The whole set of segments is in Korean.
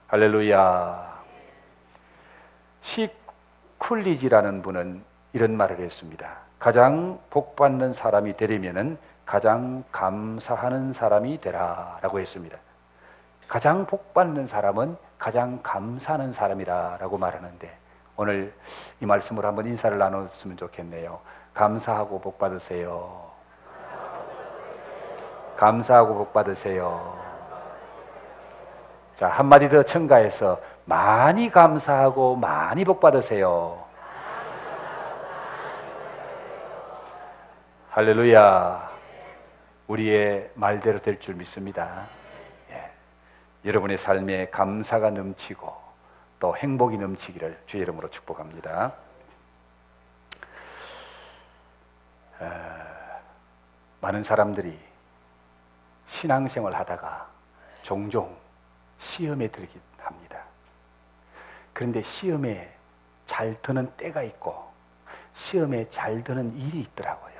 할렐루야. 시 쿨리지라는 분은 이런 말을 했습니다. 가장 복받는 사람이 되려면은 가장 감사하는 사람이 되라 라고 했습니다. 가장 복받는 사람은 가장 감사하는 사람이라 라고 말하는데, 오늘 이 말씀으로 한번 인사를 나눴으면 좋겠네요. 감사하고 복받으세요. 감사하고 복받으세요. 자, 한마디 더 첨가해서 많이 감사하고 많이 복받으세요. 할렐루야. 우리의 말대로 될 줄 믿습니다. 예. 여러분의 삶에 감사가 넘치고 또 행복이 넘치기를 주의 이름으로 축복합니다. 많은 사람들이 신앙생활 하다가 종종 시험에 들긴 합니다. 그런데 시험에 잘 드는 때가 있고 시험에 잘 드는 일이 있더라고요.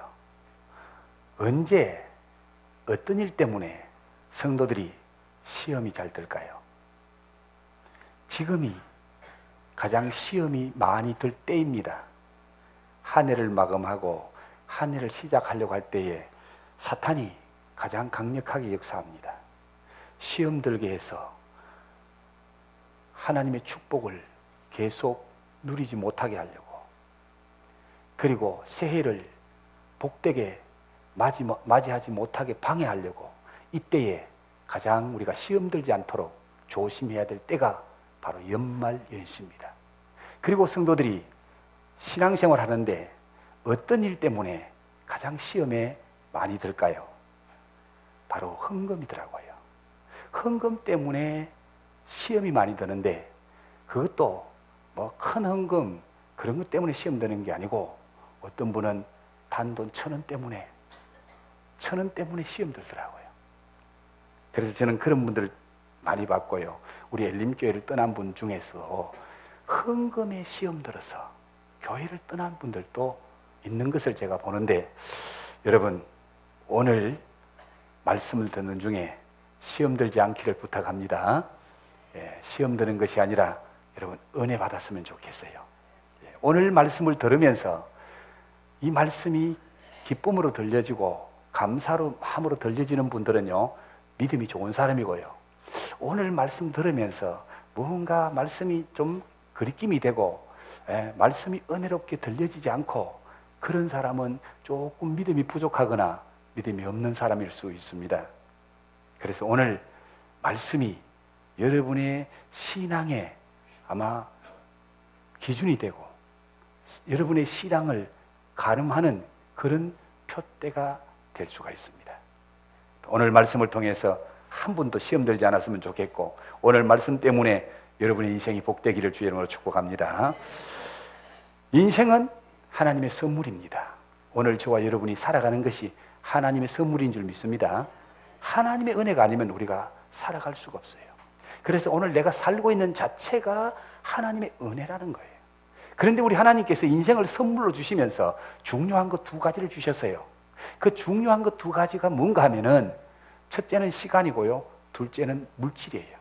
언제 어떤 일 때문에 성도들이 시험이 잘 들까요? 지금이 가장 시험이 많이 들 때입니다. 한 해를 마감하고 한 해를 시작하려고 할 때에 사탄이 가장 강력하게 역사합니다. 시험 들게 해서 하나님의 축복을 계속 누리지 못하게 하려고, 그리고 새해를 복되게 맞이하지 못하게 방해하려고, 이때에 가장 우리가 시험 들지 않도록 조심해야 될 때가 바로 연말 연시입니다. 그리고 성도들이 신앙생활 하는데 어떤 일 때문에 가장 시험에 많이 들까요? 바로 헌금이더라고요. 헌금 때문에 시험이 많이 드는데, 그것도 뭐 큰 헌금 그런 것 때문에 시험 드는 게 아니고, 어떤 분은 단돈 1,000원 때문에 시험 들더라고요. 그래서 저는 그런 분들 많이 봤고요. 우리 엘림교회를 떠난 분 중에서 헌금에 시험 들어서 교회를 떠난 분들도 있는 것을 제가 보는데, 여러분 오늘 말씀을 듣는 중에 시험 들지 않기를 부탁합니다. 시험 드는 것이 아니라 여러분 은혜 받았으면 좋겠어요. 오늘 말씀을 들으면서 이 말씀이 기쁨으로 들려지고 감사로 함으로 들려지는 분들은요, 믿음이 좋은 사람이고요. 오늘 말씀 들으면서 무언가 말씀이 좀 그리낌이 되고 말씀이 은혜롭게 들려지지 않고, 그런 사람은 조금 믿음이 부족하거나 믿음이 없는 사람일 수 있습니다. 그래서 오늘 말씀이 여러분의 신앙에 아마 기준이 되고 여러분의 신앙을 가늠하는 그런 표대가 될 수가 있습니다. 오늘 말씀을 통해서 한 분도 시험 들지 않았으면 좋겠고, 오늘 말씀 때문에 여러분의 인생이 복되기를 주의 이름으로 축복합니다. 인생은 하나님의 선물입니다. 오늘 저와 여러분이 살아가는 것이 하나님의 선물인 줄 믿습니다. 하나님의 은혜가 아니면 우리가 살아갈 수가 없어요. 그래서 오늘 내가 살고 있는 자체가 하나님의 은혜라는 거예요. 그런데 우리 하나님께서 인생을 선물로 주시면서 중요한 것 2가지를 주셨어요. 그 중요한 것 2가지가 뭔가 하면은, 첫째는 시간이고요, 둘째는 물질이에요.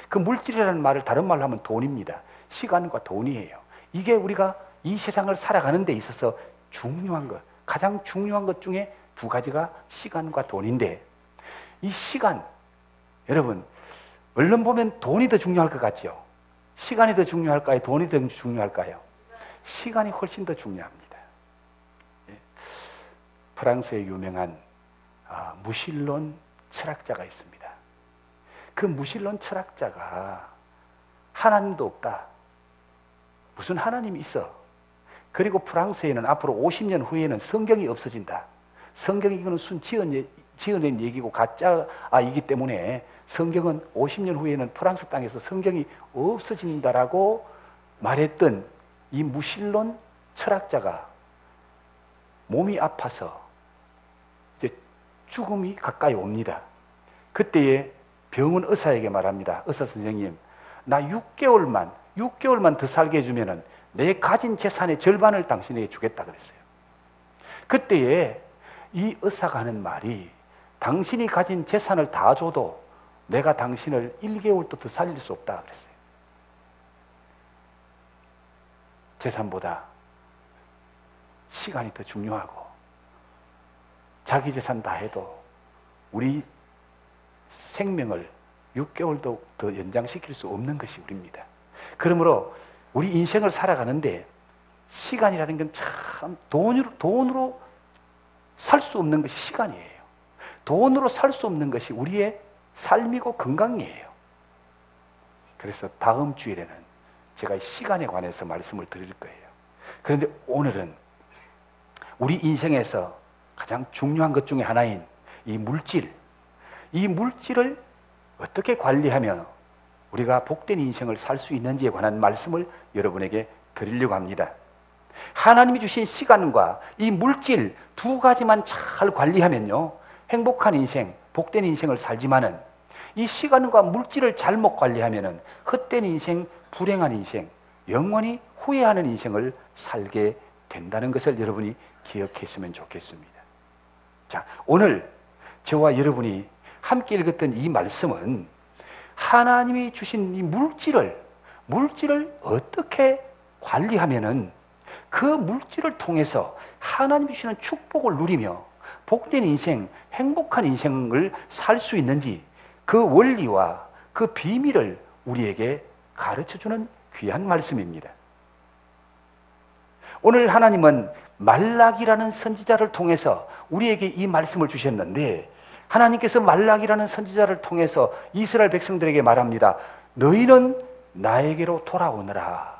그 물질이라는 말을 다른 말로 하면 돈입니다. 시간과 돈이에요. 이게 우리가 이 세상을 살아가는 데 있어서 중요한 것, 가장 중요한 것 중에 2가지가 시간과 돈인데, 이 시간, 여러분 얼른 보면 돈이 더 중요할 것 같죠? 시간이 더 중요할까요? 돈이 더 중요할까요? 시간이 훨씬 더 중요합니다. 프랑스의 유명한 무신론 철학자가 있습니다. 그 무신론 철학자가 하나님도 없다, 무슨 하나님이 있어, 그리고 프랑스에는 앞으로 50년 후에는 성경이 없어진다, 성경이 이거는 순 지어낸 얘기고 가짜이기 때문에 성경은 50년 후에는 프랑스 땅에서 성경이 없어진다라고 말했던 이 무신론 철학자가 몸이 아파서 이제 죽음이 가까이 옵니다. 그때에 병원 의사에게 말합니다. 의사 선생님, 나 6개월만 더 살게 해주면은 내 가진 재산의 절반을 당신에게 주겠다 그랬어요. 그때에 이 의사가 하는 말이, 당신이 가진 재산을 다 줘도 내가 당신을 1개월도 더 살릴 수 없다 그랬어요. 재산보다 시간이 더 중요하고 자기 재산 다 해도 우리 생명을 6개월도 더 연장시킬 수 없는 것이 우리입니다. 그러므로 우리 인생을 살아가는데 시간이라는 건 참 돈으로 살 수 없는 것이 시간이에요. 돈으로 살 수 없는 것이 우리의 삶이고 건강이에요. 그래서 다음 주일에는 제가 시간에 관해서 말씀을 드릴 거예요. 그런데 오늘은 우리 인생에서 가장 중요한 것 중에 하나인 이 물질을 어떻게 관리하면 우리가 복된 인생을 살 수 있는지에 관한 말씀을 여러분에게 드리려고 합니다. 하나님이 주신 시간과 이 물질 두 가지만 잘 관리하면요, 행복한 인생, 복된 인생을 살지만은 이 시간과 물질을 잘못 관리하면은 헛된 인생, 불행한 인생, 영원히 후회하는 인생을 살게 된다는 것을 여러분이 기억했으면 좋겠습니다. 자, 오늘 저와 여러분이 함께 읽었던 이 말씀은 하나님이 주신 이 물질을 어떻게 관리하면은 그 물질을 통해서 하나님이 주시는 축복을 누리며 복된 인생, 행복한 인생을 살 수 있는지 그 원리와 그 비밀을 우리에게 가르쳐주는 귀한 말씀입니다. 오늘 하나님은 말라기라는 선지자를 통해서 우리에게 이 말씀을 주셨는데, 하나님께서 말라기라는 선지자를 통해서 이스라엘 백성들에게 말합니다. 너희는 나에게로 돌아오너라.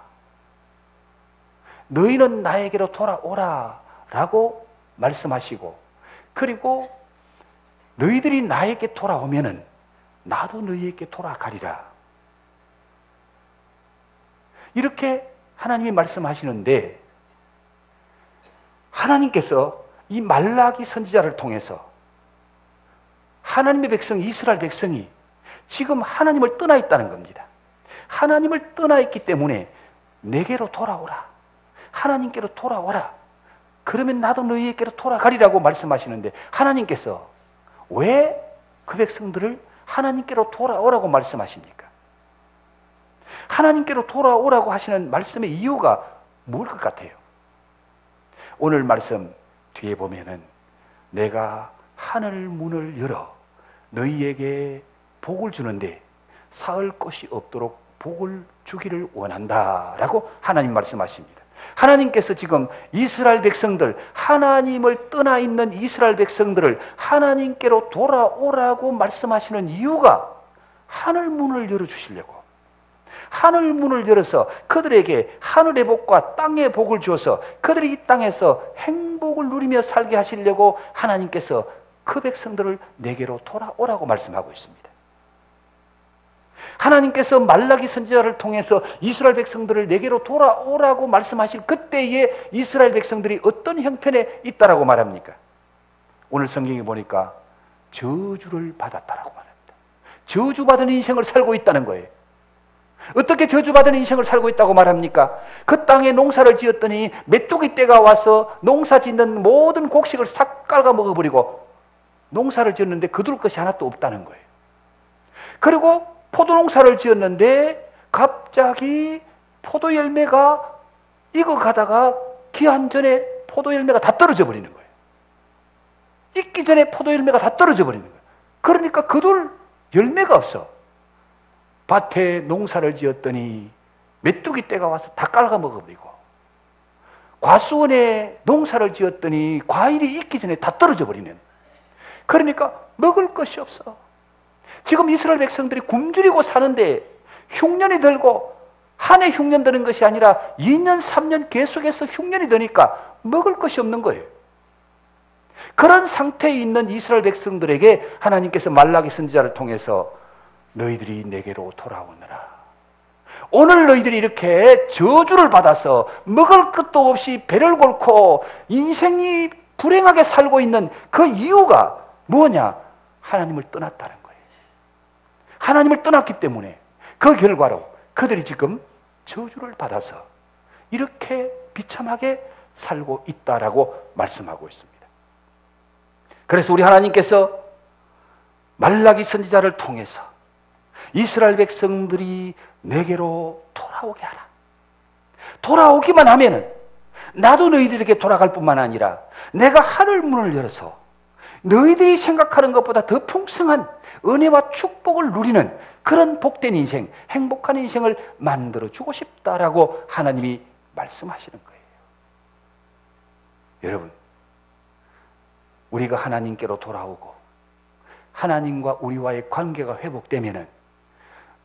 너희는 나에게로 돌아오라 라고 말씀하시고, 그리고 너희들이 나에게 돌아오면은 나도 너희에게 돌아가리라. 이렇게 하나님이 말씀하시는데, 하나님께서 이 말라기 선지자를 통해서 하나님의 백성, 이스라엘 백성이 지금 하나님을 떠나 있다는 겁니다. 하나님을 떠나 있기 때문에 내게로 돌아오라. 하나님께로 돌아오라. 그러면 나도 너희에게로 돌아가리라고 말씀하시는데, 하나님께서 왜 그 백성들을 하나님께로 돌아오라고 말씀하십니까? 하나님께로 돌아오라고 하시는 말씀의 이유가 뭘 것 같아요? 오늘 말씀 뒤에 보면은 내가 하늘 문을 열어 너희에게 복을 주는데 사을 것이 없도록 복을 주기를 원한다 라고 하나님 말씀하십니다. 하나님께서 지금 이스라엘 백성들, 하나님을 떠나 있는 이스라엘 백성들을 하나님께로 돌아오라고 말씀하시는 이유가 하늘 문을 열어주시려고, 하늘 문을 열어서 그들에게 하늘의 복과 땅의 복을 주어서 그들이 이 땅에서 행복을 누리며 살게 하시려고 하나님께서 그 백성들을 내게로 돌아오라고 말씀하고 있습니다. 하나님께서 말라기 선지자를 통해서 이스라엘 백성들을 내게로 돌아오라고 말씀하실 그때에 이스라엘 백성들이 어떤 형편에 있다라고 말합니까? 오늘 성경에 보니까 저주를 받았다라고 말합니다. 저주받은 인생을 살고 있다는 거예요. 어떻게 저주받은 인생을 살고 있다고 말합니까? 그 땅에 농사를 지었더니 메뚜기 떼가 와서 농사 짓는 모든 곡식을 싹 깔아 먹어버리고, 농사를 지었는데 거둘 것이 하나도 없다는 거예요. 그리고 포도농사를 지었는데 갑자기 포도 열매가 익어가다가 기한 전에 포도 열매가 다 떨어져 버리는 거예요. 익기 전에 포도 열매가 다 떨어져 버리는 거예요. 그러니까 거둘 열매가 없어. 밭에 농사를 지었더니 메뚜기 떼가 와서 다 깔아 먹어버리고, 과수원에 농사를 지었더니 과일이 익기 전에 다 떨어져 버리는, 그러니까 먹을 것이 없어. 지금 이스라엘 백성들이 굶주리고 사는데 흉년이 들고, 한 해 흉년 드는 것이 아니라 2년, 3년 계속해서 흉년이 드니까 먹을 것이 없는 거예요. 그런 상태에 있는 이스라엘 백성들에게 하나님께서 말라기 선지자를 통해서 너희들이 내게로 돌아오느라. 오늘 너희들이 이렇게 저주를 받아서 먹을 것도 없이 배를 골고 인생이 불행하게 살고 있는 그 이유가 뭐냐? 하나님을 떠났다는 거예요. 하나님을 떠났기 때문에 그 결과로 그들이 지금 저주를 받아서 이렇게 비참하게 살고 있다라고 말씀하고 있습니다. 그래서 우리 하나님께서 말라기 선지자를 통해서 이스라엘 백성들이 내게로 돌아오게 하라. 돌아오기만 하면은 나도 너희들에게 돌아갈 뿐만 아니라 내가 하늘 문을 열어서 너희들이 생각하는 것보다 더 풍성한 은혜와 축복을 누리는 그런 복된 인생, 행복한 인생을 만들어주고 싶다라고 하나님이 말씀하시는 거예요. 여러분, 우리가 하나님께로 돌아오고 하나님과 우리와의 관계가 회복되면은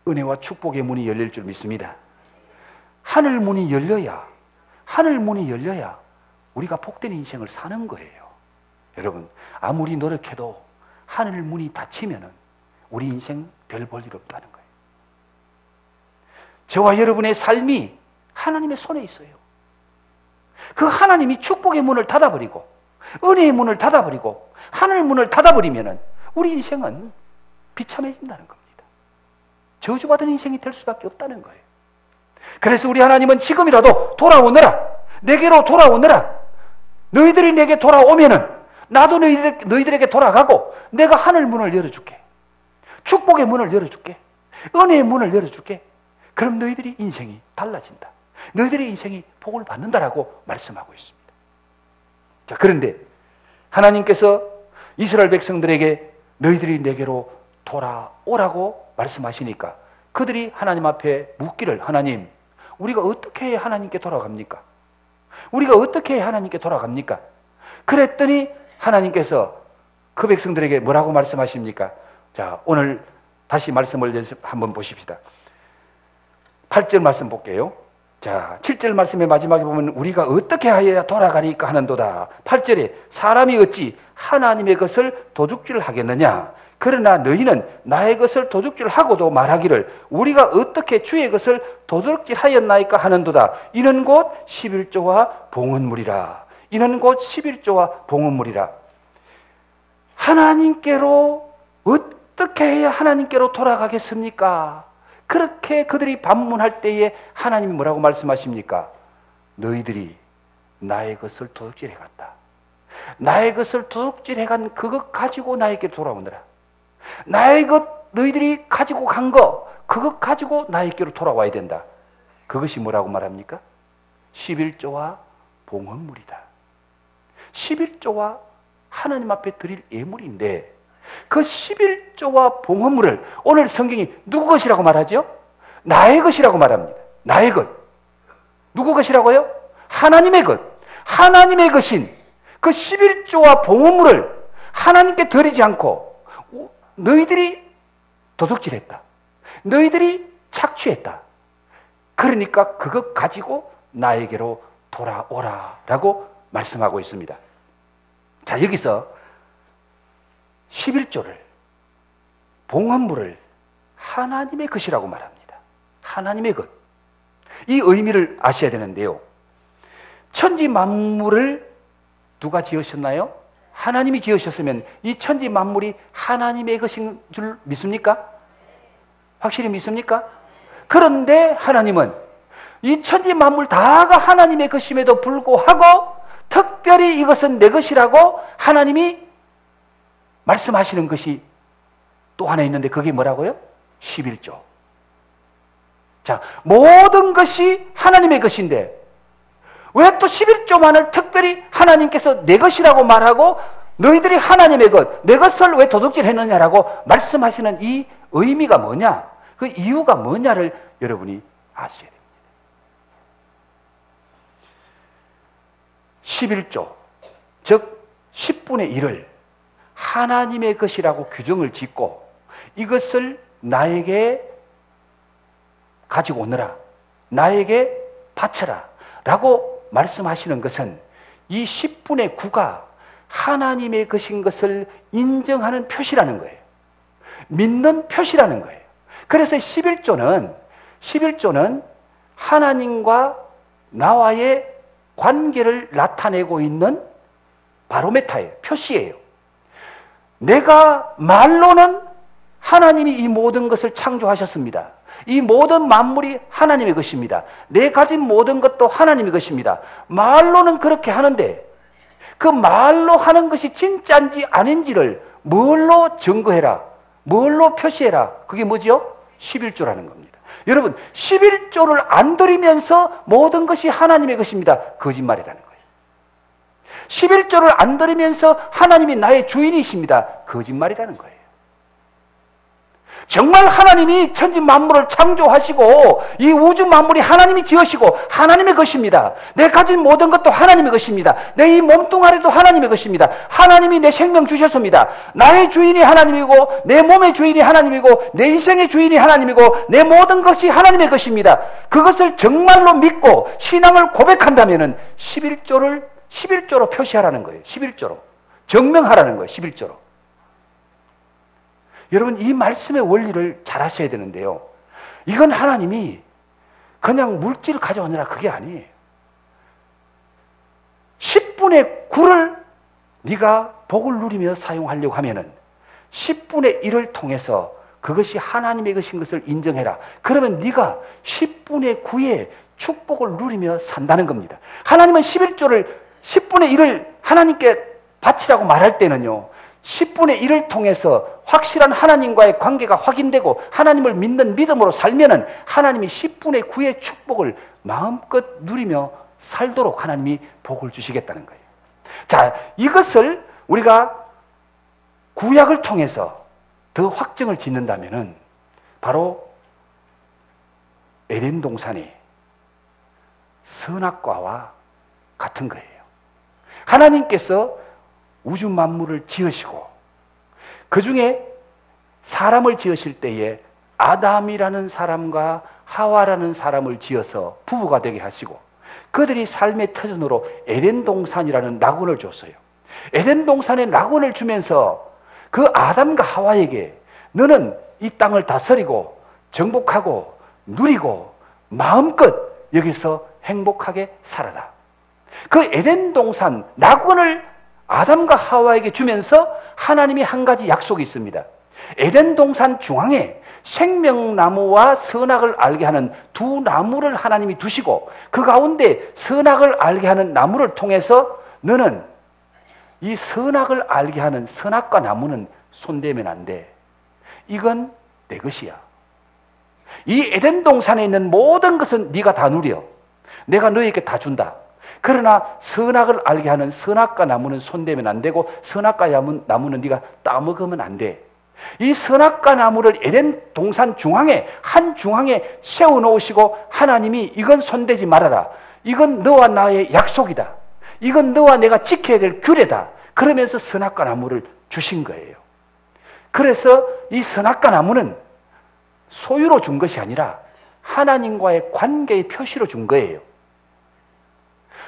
은혜와 축복의 문이 열릴 줄 믿습니다. 하늘 문이 열려야 우리가 복된 인생을 사는 거예요. 여러분, 아무리 노력해도 하늘 문이 닫히면은 우리 인생 별 볼 일 없다는 거예요. 저와 여러분의 삶이 하나님의 손에 있어요. 그 하나님이 축복의 문을 닫아버리고 은혜의 문을 닫아버리고 하늘 문을 닫아버리면은 우리 인생은 비참해진다는 겁니다. 저주받은 인생이 될 수밖에 없다는 거예요. 그래서 우리 하나님은 지금이라도 돌아오너라, 내게로 돌아오너라. 너희들이 내게 돌아오면은 나도 너희들에게 돌아가고 내가 하늘 문을 열어줄게. 축복의 문을 열어줄게. 은혜의 문을 열어줄게. 그럼 너희들이 인생이 달라진다. 너희들의 인생이 복을 받는다라고 말씀하고 있습니다. 자, 그런데 하나님께서 이스라엘 백성들에게 너희들이 내게로 돌아오라고 말씀하시니까 그들이 하나님 앞에 묻기를, 하나님, 우리가 어떻게 해야 하나님께 돌아갑니까? 우리가 어떻게 해야 하나님께 돌아갑니까? 그랬더니 하나님께서 그 백성들에게 뭐라고 말씀하십니까? 자, 오늘 다시 말씀을 한번 보십시다. 8절 말씀 볼게요. 자, 7절 말씀의 마지막에 보면 우리가 어떻게 하여야 돌아가리까 하는도다. 8절에 사람이 어찌 하나님의 것을 도둑질 하겠느냐? 그러나 너희는 나의 것을 도둑질 하고도 말하기를 우리가 어떻게 주의 것을 도둑질 하였나이까 하는도다. 이는 곧 11조와 봉헌물이라. 이는 곧 11조와 봉헌물이라. 하나님께로 어떻게 해야 하나님께로 돌아가겠습니까? 그렇게 그들이 반문할 때에 하나님이 뭐라고 말씀하십니까? 너희들이 나의 것을 도둑질해 갔다. 나의 것을 도둑질해 간 그것 가지고 나에게 돌아오느라. 나의 것, 너희들이 가지고 간 거, 그것 가지고 나에게로 돌아와야 된다. 그것이 뭐라고 말합니까? 11조와 봉헌물이다. 11조와 하나님 앞에 드릴 예물인데 그 11조와 봉헌물을 오늘 성경이 누구 것이라고 말하죠? 나의 것이라고 말합니다. 나의 것. 누구 것이라고요? 하나님의 것. 하나님의 것인 그 11조와 봉헌물을 하나님께 드리지 않고 너희들이 도둑질했다. 너희들이 착취했다. 그러니까 그것 가지고 나에게로 돌아오라라고 말씀하고 있습니다. 자, 여기서 11조를, 봉헌물을 하나님의 것이라고 말합니다. 하나님의 것. 이 의미를 아셔야 되는데요. 천지 만물을 누가 지으셨나요? 하나님이 지으셨으면 이 천지 만물이 하나님의 것인 줄 믿습니까? 확실히 믿습니까? 그런데 하나님은 이 천지 만물 다가 하나님의 것임에도 불구하고 특별히 이것은 내 것이라고 하나님이 말씀하시는 것이 또 하나 있는데 그게 뭐라고요? 11조. 자, 모든 것이 하나님의 것인데 왜 또 11조만을 특별히 하나님께서 내 것이라고 말하고 너희들이 하나님의 것, 내 것을 왜 도둑질했느냐라고 말씀하시는 이 의미가 뭐냐? 그 이유가 뭐냐를 여러분이 아셔야 됩니다. 11조, 즉 10분의 1을 하나님의 것이라고 규정을 짓고 이것을 나에게 가지고 오너라, 나에게 바쳐라 라고 말씀하시는 것은 이 10분의 9가 하나님의 것인 것을 인정하는 표시라는 거예요. 믿는 표시라는 거예요. 그래서 11조는 하나님과 나와의 관계를 나타내고 있는 바로메타예요. 표시예요. 내가 말로는 하나님이 이 모든 것을 창조하셨습니다. 이 모든 만물이 하나님의 것입니다. 내 가진 모든 것도 하나님의 것입니다. 말로는 그렇게 하는데 그 말로 하는 것이 진짜인지 아닌지를 뭘로 증거해라? 뭘로 표시해라? 그게 뭐지요? 11조라는 겁니다. 여러분, 11조를 안 드리면서 모든 것이 하나님의 것입니다. 거짓말이라는 거예요. 11조를 안 드리면서 하나님이 나의 주인이십니다. 거짓말이라는 거예요. 정말 하나님이 천지 만물을 창조하시고 이 우주 만물이 하나님이 지으시고 하나님의 것입니다. 내 가진 모든 것도 하나님의 것입니다. 내 이 몸뚱아리도 하나님의 것입니다. 하나님이 내 생명 주셨습니다. 나의 주인이 하나님이고 내 몸의 주인이 하나님이고 내 인생의 주인이 하나님이고 내 모든 것이 하나님의 것입니다. 그것을 정말로 믿고 신앙을 고백한다면 11조로 표시하라는 거예요. 11조로. 증명하라는 거예요. 11조로. 여러분, 이 말씀의 원리를 잘 아셔야 되는데요. 이건 하나님이 그냥 물질을 가져오느라 그게 아니에요. 10분의 9를 네가 복을 누리며 사용하려고 하면은 10분의 1을 통해서 그것이 하나님의 것인 것을 인정해라. 그러면 네가 10분의 9의 축복을 누리며 산다는 겁니다. 하나님은 11조를 10분의 1을 하나님께 바치라고 말할 때는요, 10분의 1을 통해서 확실한 하나님과의 관계가 확인되고 하나님을 믿는 믿음으로 살면은 하나님이 10분의 9의 축복을 마음껏 누리며 살도록 하나님이 복을 주시겠다는 거예요. 자, 이것을 우리가 구약을 통해서 더 확증을 짓는다면은 바로 에덴 동산의 선악과와 같은 거예요. 하나님께서 우주 만물을 지으시고 그 중에 사람을 지으실 때에 아담이라는 사람과 하와라는 사람을 지어서 부부가 되게 하시고 그들이 삶의 터전으로 에덴 동산이라는 낙원을 줬어요. 에덴 동산에 낙원을 주면서 그 아담과 하와에게 너는 이 땅을 다스리고 정복하고 누리고 마음껏 여기서 행복하게 살아라. 그 에덴 동산 낙원을 아담과 하와에게 주면서 하나님이 한 가지 약속이 있습니다. 에덴 동산 중앙에 생명나무와 선악을 알게 하는 두 나무를 하나님이 두시고 그 가운데 선악을 알게 하는 나무를 통해서 너는 이 선악을 알게 하는 선악과 나무는 손대면 안 돼. 이건 내 것이야. 이 에덴 동산에 있는 모든 것은 네가 다 누려. 내가 너에게 다 준다. 그러나 선악을 알게 하는 선악과 나무는 손대면 안 되고 선악과 나무는 네가 따먹으면 안 돼. 이 선악과 나무를 에덴 동산 중앙에 한 중앙에 세워놓으시고 하나님이 이건 손대지 말아라. 이건 너와 나의 약속이다. 이건 너와 내가 지켜야 될 규례다. 그러면서 선악과 나무를 주신 거예요. 그래서 이 선악과 나무는 소유로 준 것이 아니라 하나님과의 관계의 표시로 준 거예요.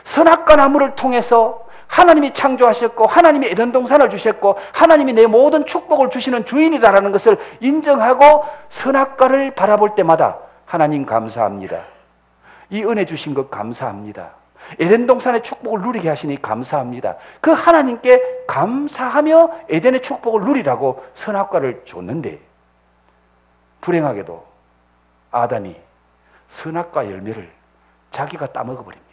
선악과 나무를 통해서 하나님이 창조하셨고 하나님이 에덴 동산을 주셨고 하나님이 내 모든 축복을 주시는 주인이다라는 것을 인정하고 선악과를 바라볼 때마다 하나님 감사합니다. 이 은혜 주신 것 감사합니다. 에덴 동산의 축복을 누리게 하시니 감사합니다. 그 하나님께 감사하며 에덴의 축복을 누리라고 선악과를 줬는데 불행하게도 아담이 선악과 열매를 자기가 따먹어버립니다.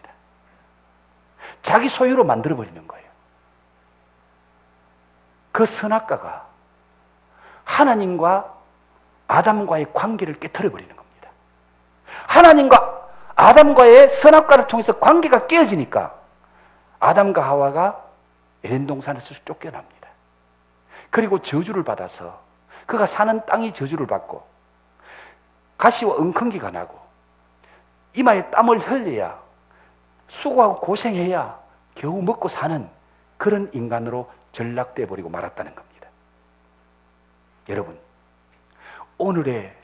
자기 소유로 만들어버리는 거예요. 그 선악과가 하나님과 아담과의 관계를 깨트려버리는 겁니다. 하나님과 아담과의 선악과를 통해서 관계가 깨어지니까 아담과 하와가 에덴 동산에서 쫓겨납니다. 그리고 저주를 받아서 그가 사는 땅이 저주를 받고 가시와 엉겅기가 나고 이마에 땀을 흘려야 수고하고 고생해야 겨우 먹고 사는 그런 인간으로 전락돼 버리고 말았다는 겁니다. 여러분, 오늘의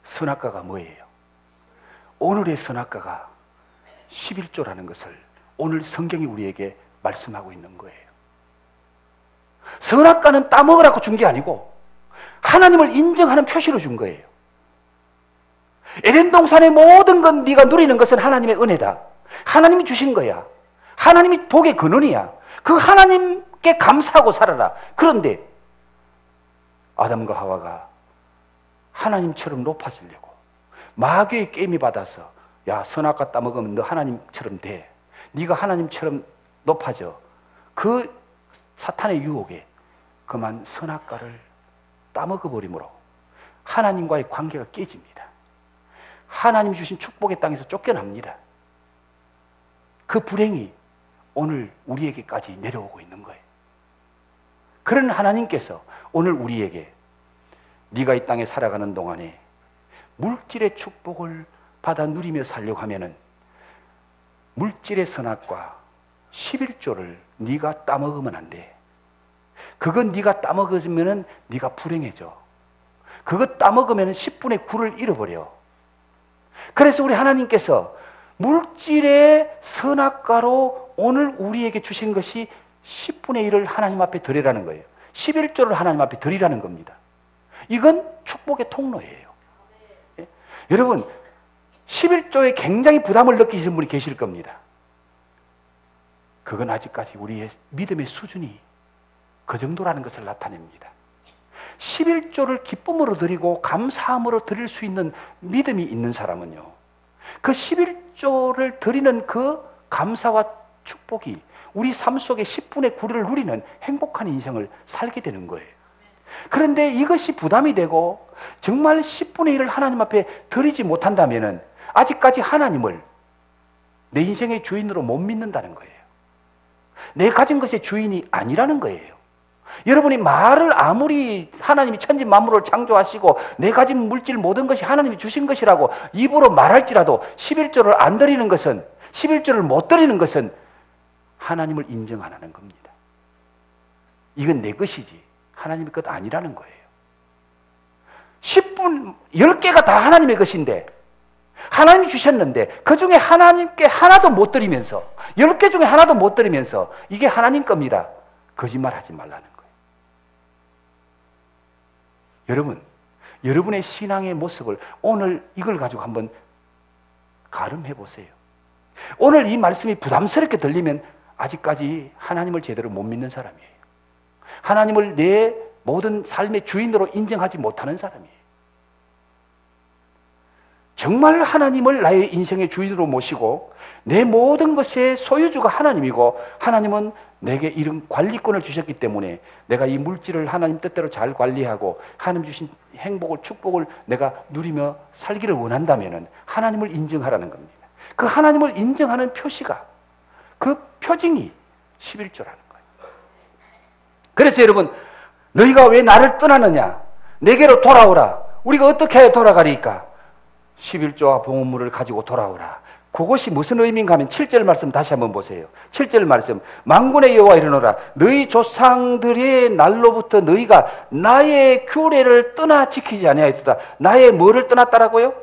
선악과가 뭐예요? 오늘의 선악과가 11조라는 것을 오늘 성경이 우리에게 말씀하고 있는 거예요. 선악과는 따먹으라고 준 게 아니고 하나님을 인정하는 표시로 준 거예요. 에덴 동산의 모든 건 네가 누리는 것은 하나님의 은혜다. 하나님이 주신 거야. 하나님이 복의 근원이야. 그 하나님께 감사하고 살아라. 그런데 아담과 하와가 하나님처럼 높아지려고 마귀의 게임이 받아서 야, 선악과 따먹으면 너 하나님처럼 돼. 네가 하나님처럼 높아져. 그 사탄의 유혹에 그만 선악과를 따먹어버림으로 하나님과의 관계가 깨집니다. 하나님 주신 축복의 땅에서 쫓겨납니다. 그 불행이 오늘 우리에게까지 내려오고 있는 거예요. 그런 하나님께서 오늘 우리에게 네가 이 땅에 살아가는 동안에 물질의 축복을 받아 누리며 살려고 하면은 물질의 선악과 11조를 네가 따먹으면 안 돼. 그건 네가 따먹으면은 네가 불행해져. 그거 따먹으면 10분의 9를 잃어버려. 그래서 우리 하나님께서 물질의 선악과로 오늘 우리에게 주신 것이 10분의 1을 하나님 앞에 드리라는 거예요. 11조를 하나님 앞에 드리라는 겁니다. 이건 축복의 통로예요. 예? 여러분 11조에 굉장히 부담을 느끼시는 분이 계실 겁니다. 그건 아직까지 우리의 믿음의 수준이 그 정도라는 것을 나타냅니다. 11조를 기쁨으로 드리고 감사함으로 드릴 수 있는 믿음이 있는 사람은요, 그 11조를 드리는 그 감사와 축복이 우리 삶 속에 10분의 9를 누리는 행복한 인생을 살게 되는 거예요. 그런데 이것이 부담이 되고 정말 10분의 1을 하나님 앞에 드리지 못한다면 아직까지 하나님을 내 인생의 주인으로 못 믿는다는 거예요. 내 가진 것의 주인이 아니라는 거예요. 여러분이 말을 아무리 하나님이 천지 만물을 창조하시고 내 가진 물질 모든 것이 하나님이 주신 것이라고 입으로 말할지라도 11조를 안 드리는 것은, 11조를 못 드리는 것은 하나님을 인정 안 하는 겁니다. 이건 내 것이지 하나님의 것 아니라는 거예요. 10개가 다 하나님의 것인데 하나님이 주셨는데 그 중에 하나님께 하나도 못 드리면서 10개 중에 하나도 못 드리면서 이게 하나님 겁니다. 거짓말하지 말라는 거예요. 여러분, 여러분의 신앙의 모습을 오늘 이걸 가지고 한번 가름해 보세요. 오늘 이 말씀이 부담스럽게 들리면 아직까지 하나님을 제대로 못 믿는 사람이에요. 하나님을 내 모든 삶의 주인으로 인정하지 못하는 사람이에요. 정말 하나님을 나의 인생의 주인으로 모시고 내 모든 것의 소유주가 하나님이고 하나님은 내게 이런 관리권을 주셨기 때문에 내가 이 물질을 하나님 뜻대로 잘 관리하고 하나님 주신 행복을, 축복을 내가 누리며 살기를 원한다면 하나님을 인정하라는 겁니다. 그 하나님을 인정하는 표시가, 그 표징이 11조라는 거예요. 그래서 여러분, 너희가 왜 나를 떠나느냐? 내게로 돌아오라. 우리가 어떻게 해야 돌아가리까? 11조와 봉헌물을 가지고 돌아오라. 그것이 무슨 의미인가 하면 7절 말씀 다시 한번 보세요. 7절 말씀, 만군의 여호와 이르노라. 너희 조상들의 날로부터 너희가 나의 규례를 떠나 지키지 아니하였다. 나의 뭐를 떠났다라고요?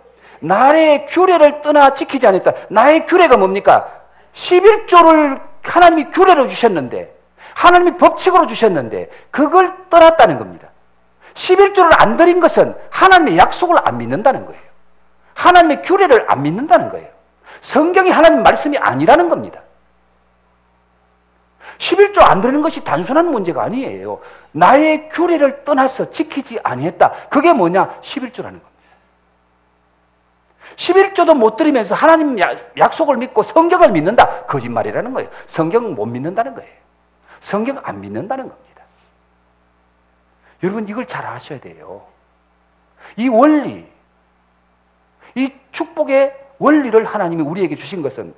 나의 규례를 떠나 지키지 아니했다. 나의 규례가 뭡니까? 11조를 하나님이 규례로 주셨는데, 하나님이 법칙으로 주셨는데 그걸 떠났다는 겁니다. 11조를 안 드린 것은 하나님의 약속을 안 믿는다는 거예요. 하나님의 규례를 안 믿는다는 거예요. 성경이 하나님 말씀이 아니라는 겁니다. 11조 안 드리는 것이 단순한 문제가 아니에요. 나의 규례를 떠나서 지키지 아니했다. 그게 뭐냐? 11조라는 겁니다. 11조도 못 드리면서 하나님 약속을 믿고 성경을 믿는다. 거짓말이라는 거예요. 성경 못 믿는다는 거예요. 성경 안 믿는다는 겁니다. 여러분, 이걸 잘 아셔야 돼요. 이 원리, 이 축복의 원리를 하나님이 우리에게 주신 것은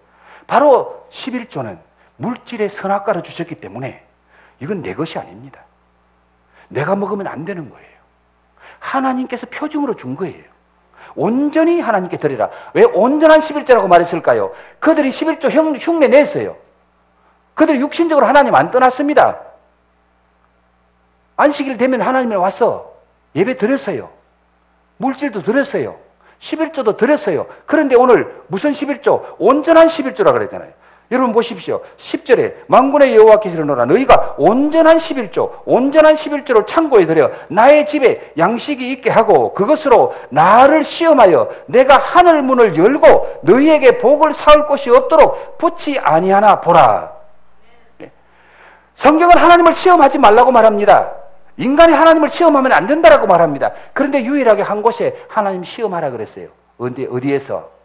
바로 11조는 물질의 선악과를 주셨기 때문에 이건 내 것이 아닙니다. 내가 먹으면 안 되는 거예요. 하나님께서 표징으로 준 거예요. 온전히 하나님께 드리라. 왜 온전한 11조라고 말했을까요? 그들이 11조 흉내 냈어요. 그들이 육신적으로 하나님 안 떠났습니다. 안식일 되면 하나님에 와서 예배 드렸어요. 물질도 드렸어요. 11조도 드렸어요. 그런데 오늘 무슨 11조? 온전한 11조라 그랬잖아요. 여러분 보십시오. 10절에 만군의 여호와께서 이르노라. 너희가 온전한 11조, 온전한 11조를 창고에 들여 나의 집에 양식이 있게 하고 그것으로 나를 시험하여 내가 하늘 문을 열고 너희에게 복을 사올 곳이 없도록 붙지 아니하나 보라. 성경은 하나님을 시험하지 말라고 말합니다. 인간이 하나님을 시험하면 안 된다라고 말합니다. 그런데 유일하게 한 곳에 하나님 시험하라 그랬어요. 어디에서?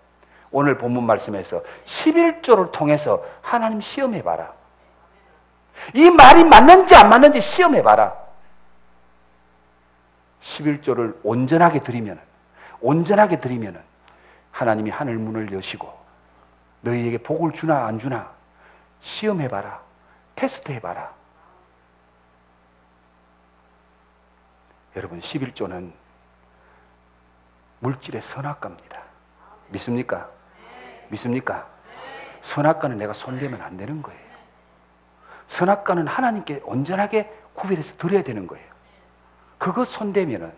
오늘 본문 말씀에서 11조를 통해서 하나님 시험해봐라. 이 말이 맞는지 안 맞는지 시험해봐라. 11조를 온전하게 드리면 하나님이 하늘 문을 여시고 너희에게 복을 주나 안 주나 시험해봐라. 테스트해봐라. 여러분, 11조는 물질의 선악과입니다. 믿습니까? 믿습니까? 선악과는 내가 손대면 안 되는 거예요. 선악과는 하나님께 온전하게 구별해서 드려야 되는 거예요. 그거 손대면은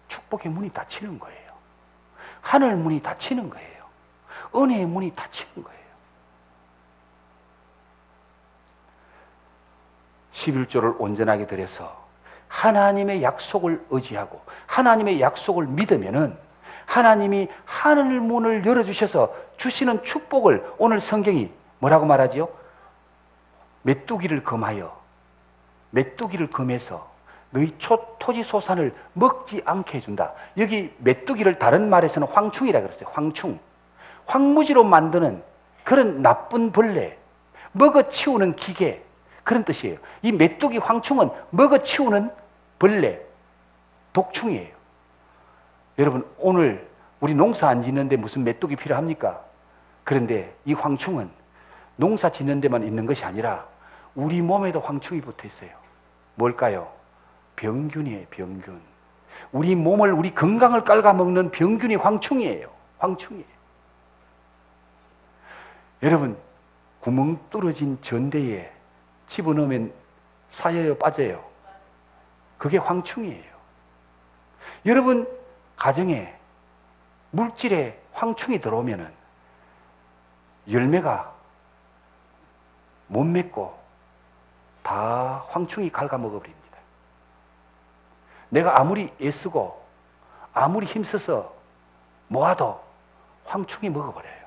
축복의 문이 닫히는 거예요. 하늘 문이 닫히는 거예요. 은혜의 문이 닫히는 거예요. 11조를 온전하게 드려서 하나님의 약속을 의지하고 하나님의 약속을 믿으면은 하나님이 하늘 문을 열어주셔서 주시는 축복을 오늘 성경이 뭐라고 말하지요? 메뚜기를 금하여 메뚜기를 금해서 너희 토지 소산을 먹지 않게 해준다. 여기 메뚜기를 다른 말에서는 황충이라 그랬어요. 황충. 황무지로 만드는 그런 나쁜 벌레, 먹어치우는 기계, 그런 뜻이에요. 이 메뚜기 황충은 먹어치우는 벌레, 독충이에요. 여러분, 오늘 우리 농사 안 짓는데 무슨 메뚜기 필요합니까? 그런데 이 황충은 농사 짓는 데만 있는 것이 아니라 우리 몸에도 황충이 붙어 있어요. 뭘까요? 병균이에요. 병균. 우리 몸을, 우리 건강을 깔아먹는 병균이 황충이에요. 황충이에요. 여러분, 구멍 뚫어진 전대에 집어넣으면 사여요, 빠져요? 그게 황충이에요. 여러분, 가정에 물질에 황충이 들어오면은 열매가 못 맺고 다 황충이 갉아먹어버립니다. 내가 아무리 애쓰고 아무리 힘써서 모아도 황충이 먹어버려요.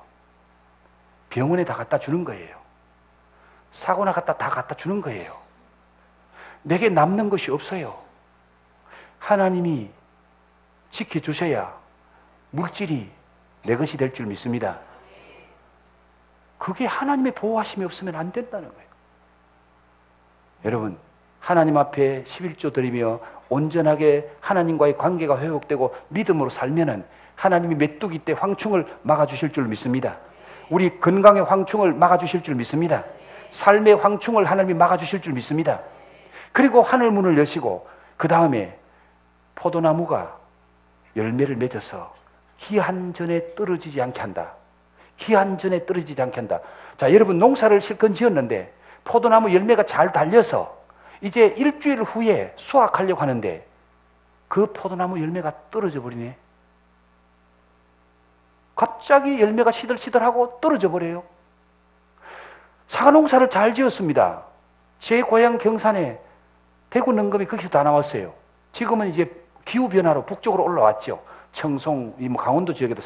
병원에 다 갖다 주는 거예요. 사고나 다 갖다 주는 거예요. 내게 남는 것이 없어요. 하나님이 지켜주셔야 물질이 내 것이 될 줄 믿습니다. 그게 하나님의 보호하심이 없으면 안 된다는 거예요. 여러분, 하나님 앞에 11조 드리며 온전하게 하나님과의 관계가 회복되고 믿음으로 살면은 하나님이 메뚜기 때 황충을 막아주실 줄 믿습니다. 우리 건강의 황충을 막아주실 줄 믿습니다. 삶의 황충을 하나님이 막아주실 줄 믿습니다. 그리고 하늘 문을 여시고 그 다음에 포도나무가 열매를 맺어서 기한 전에 떨어지지 않게 한다. 기한 전에 떨어지지 않게 한다. 자, 여러분, 농사를 실컷 지었는데 포도나무 열매가 잘 달려서 이제 일주일 후에 수확하려고 하는데 그 포도나무 열매가 떨어져 버리네. 갑자기 열매가 시들시들하고 떨어져 버려요. 사과 농사를 잘 지었습니다. 제 고향 경산에 대구 능금이 거기서 다 나왔어요. 지금은 이제 기후변화로 북쪽으로 올라왔죠. 청송, 뭐 강원도 지역에도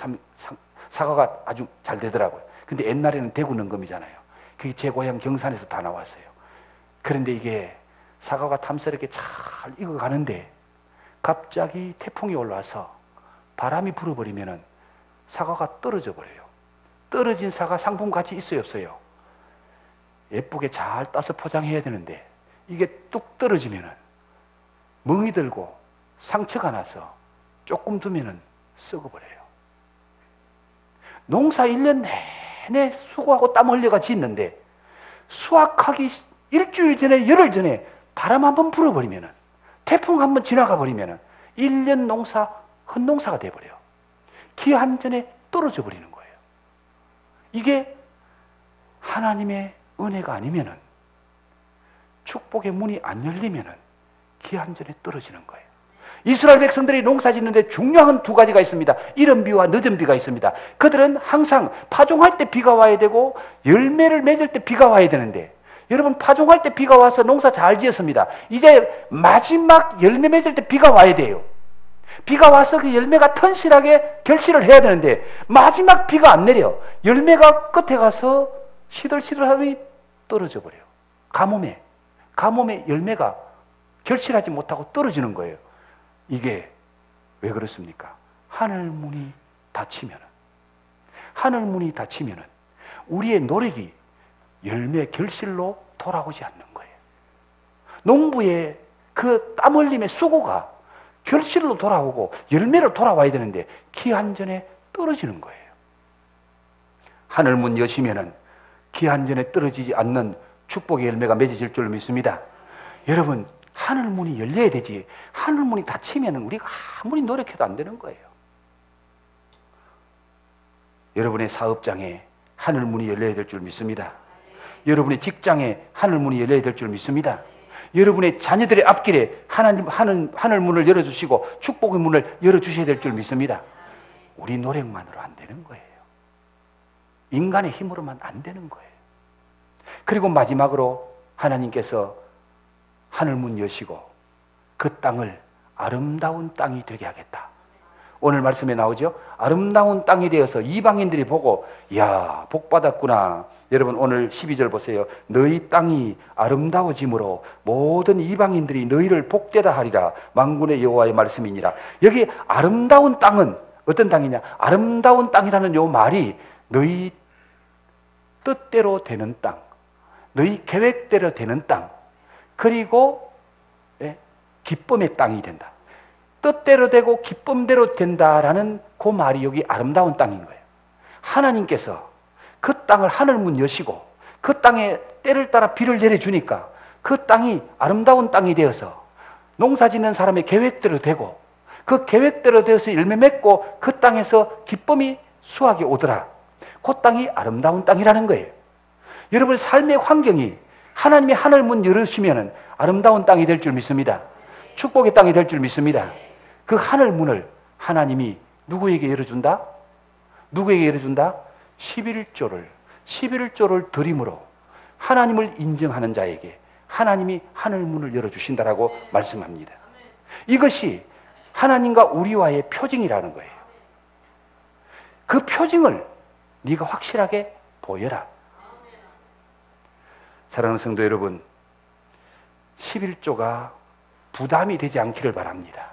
사과가 아주 잘 되더라고요. 근데 옛날에는 대구 능금이잖아요. 그게 제 고향 경산에서 다 나왔어요. 그런데 이게 사과가 탐스럽게 잘 익어가는데 갑자기 태풍이 올라와서 바람이 불어버리면은 사과가 떨어져 버려요. 떨어진 사과 상품 가치 있어요, 없어요? 예쁘게 잘 따서 포장해야 되는데 이게 뚝 떨어지면은 멍이 들고 상처가 나서 조금 두면은 썩어버려요. 농사 1년 내내 수고하고 땀 흘려가 짓는데 수확하기 일주일 전에, 열흘 전에 바람 한번 불어버리면은, 태풍 한번 지나가 버리면은 1년 농사 헛농사가 돼버려요. 기한 전에 떨어져 버리는 거예요. 이게 하나님의 은혜가 아니면은, 축복의 문이 안 열리면은 기한 전에 떨어지는 거예요. 이스라엘 백성들이 농사 짓는데 중요한 두 가지가 있습니다. 이른 비와 늦은 비가 있습니다. 그들은 항상 파종할 때 비가 와야 되고 열매를 맺을 때 비가 와야 되는데, 여러분, 파종할 때 비가 와서 농사 잘 지었습니다. 이제 마지막 열매 맺을 때 비가 와야 돼요. 비가 와서 그 열매가 튼실하게 결실을 해야 되는데 마지막 비가 안 내려. 열매가 끝에 가서 시들시들하더니 떨어져 버려요. 가뭄에 열매가 결실하지 못하고 떨어지는 거예요. 이게 왜 그렇습니까? 하늘 문이 닫히면은 우리의 노력이 열매 결실로 돌아오지 않는 거예요. 농부의 그 땀 흘림의 수고가 결실로 돌아오고 열매로 돌아와야 되는데 기한전에 떨어지는 거예요. 하늘문 여시면은 기한전에 떨어지지 않는 축복의 열매가 맺어질 줄 믿습니다. 여러분, 하늘문이 열려야 되지 하늘문이 닫히면 우리가 아무리 노력해도 안 되는 거예요. 여러분의 사업장에 하늘문이 열려야 될 줄 믿습니다. 여러분의 직장에 하늘문이 열려야 될 줄 믿습니다. 여러분의 자녀들의 앞길에 하늘문을 열어주시고 축복의 문을 열어주셔야 될 줄 믿습니다. 우리 노력만으로 안 되는 거예요. 인간의 힘으로만 안 되는 거예요. 그리고 마지막으로 하나님께서 하늘문 여시고 그 땅을 아름다운 땅이 되게 하겠다. 오늘 말씀에 나오죠. 아름다운 땅이 되어서 이방인들이 보고 이야 복받았구나. 여러분 오늘 12절 보세요. 너희 땅이 아름다워짐으로 모든 이방인들이 너희를 복되다 하리라. 만군의 여호와의 말씀이니라. 여기 아름다운 땅은 어떤 땅이냐. 아름다운 땅이라는 요 말이 너희 뜻대로 되는 땅, 너희 계획대로 되는 땅, 그리고 기쁨의 땅이 된다. 뜻대로 되고 기쁨대로 된다라는 그 말이 여기 아름다운 땅인 거예요. 하나님께서 그 땅을 하늘문 여시고 그 땅에 때를 따라 비를 내려주니까 그 땅이 아름다운 땅이 되어서 농사 짓는 사람의 계획대로 되고 그 계획대로 되어서 열매 맺고 그 땅에서 기쁨이 수확이 오더라. 그 땅이 아름다운 땅이라는 거예요. 여러분 삶의 환경이 하나님의 하늘문 열으시면 아름다운 땅이 될 줄 믿습니다. 축복의 땅이 될 줄 믿습니다. 그 하늘문을 하나님이 누구에게 열어준다? 누구에게 열어준다? 11조를 드림으로 하나님을 인정하는 자에게 하나님이 하늘문을 열어주신다라고 말씀합니다. 이것이 하나님과 우리와의 표징이라는 거예요. 그 표징을 네가 확실하게 보여라. 사랑하는 성도 여러분, 11조가 부담이 되지 않기를 바랍니다.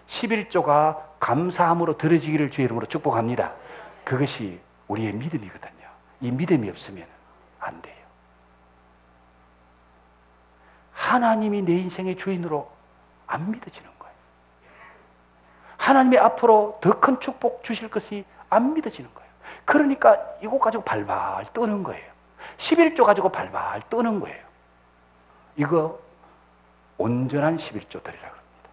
11조가 감사함으로 들어지기를 주의 이름으로 축복합니다. 그것이 우리의 믿음이거든요. 이 믿음이 없으면 안 돼요. 하나님이 내 인생의 주인으로 안 믿어지는 거예요. 하나님이 앞으로 더 큰 축복 주실 것이 안 믿어지는 거예요. 그러니까 이거 가지고 발발 떠는 거예요. 11조 가지고 발발 떠는 거예요. 이거 온전한 11조 드리라고 합니다.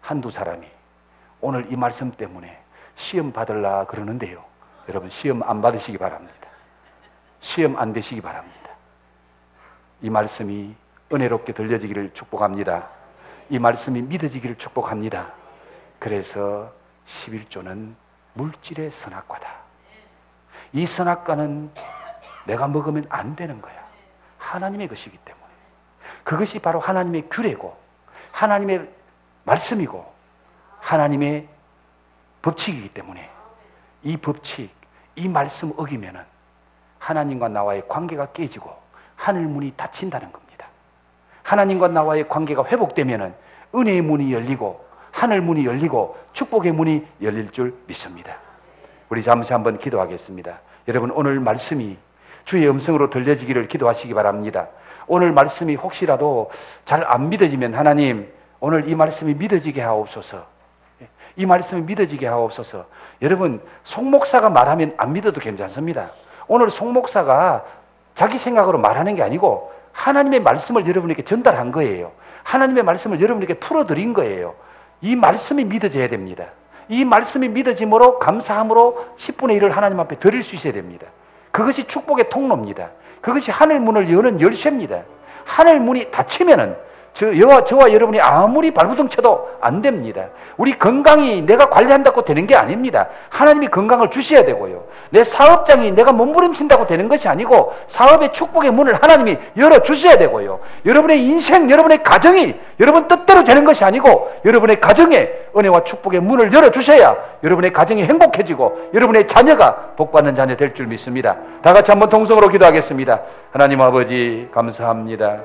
한두 사람이 오늘 이 말씀 때문에 시험 받으려 그러는데요. 여러분 시험 안 받으시기 바랍니다. 시험 안 되시기 바랍니다. 이 말씀이 은혜롭게 들려지기를 축복합니다. 이 말씀이 믿어지기를 축복합니다. 그래서 11조는 물질의 선악과다. 이 선악과는 내가 먹으면 안 되는 거야. 하나님의 것이기 때문에. 그것이 바로 하나님의 규례고 하나님의 말씀이고 하나님의 법칙이기 때문에 이 법칙, 이 말씀 어기면은 하나님과 나와의 관계가 깨지고 하늘문이 닫힌다는 겁니다. 하나님과 나와의 관계가 회복되면은 은혜의 문이 열리고 하늘문이 열리고 축복의 문이 열릴 줄 믿습니다. 우리 잠시 한번 기도하겠습니다. 여러분 오늘 말씀이 주의 음성으로 들려지기를 기도하시기 바랍니다. 오늘 말씀이 혹시라도 잘 안 믿어지면 하나님 오늘 이 말씀이 믿어지게 하옵소서. 이 말씀이 믿어지게 하옵소서. 여러분 송 목사가 말하면 안 믿어도 괜찮습니다. 오늘 송 목사가 자기 생각으로 말하는 게 아니고 하나님의 말씀을 여러분에게 전달한 거예요. 하나님의 말씀을 여러분에게 풀어드린 거예요. 이 말씀이 믿어져야 됩니다. 이 말씀이 믿어짐으로 감사함으로 10분의 1을 하나님 앞에 드릴 수 있어야 됩니다. 그것이 축복의 통로입니다. 그것이 하늘문을 여는 열쇠입니다. 하늘문이 닫히면은 저와 여러분이 아무리 발부둥 쳐도 안 됩니다. 우리 건강이 내가 관리한다고 되는 게 아닙니다. 하나님이 건강을 주셔야 되고요. 내 사업장이 내가 몸부림친다고 되는 것이 아니고 사업의 축복의 문을 하나님이 열어주셔야 되고요. 여러분의 인생, 여러분의 가정이 여러분 뜻대로 되는 것이 아니고 여러분의 가정에 은혜와 축복의 문을 열어주셔야 여러분의 가정이 행복해지고 여러분의 자녀가 복받는 자녀 될 줄 믿습니다. 다 같이 한번 동성으로 기도하겠습니다. 하나님 아버지 감사합니다.